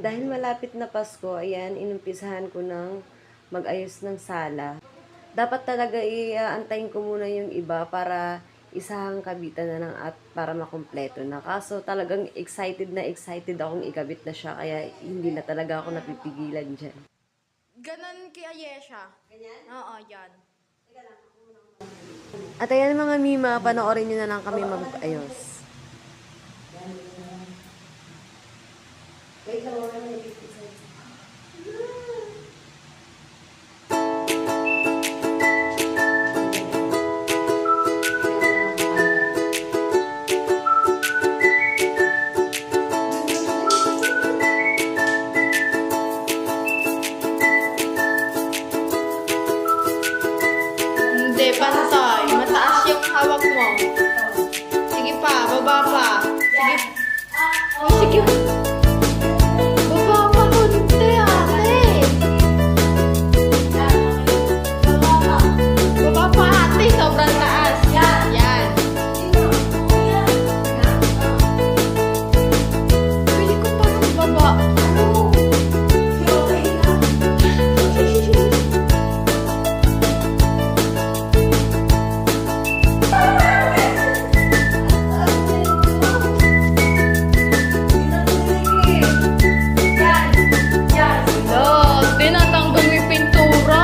Dahil malapit na Pasko, ayan, inumpisahan ko ng mag-ayos ng sala. Dapat talaga iantayin ko muna yung iba para isahang kabitan na lang at para makumpleto na. Kaso talagang excited akong ikabit na siya, kaya hindi na talaga ako napipigilan dyan. Ganon kay Ayesha. Ganyan? Oo, yan. At ayan mga Mima, panoorin nyo na lang kami mag-ayos. Wait lang, wala na Hindi, pantay. Mataas yung hawak mo. Sige pa, baba pa. Sige. Oh, sige. Baba pa konti, ate. Baba pa, ate. Sobrang taas. Yan. Yan. Pili ko pa ng baba. Tinatanggal mo yung pintura.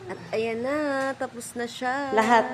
At ayan na, tapos na siya. Lahat.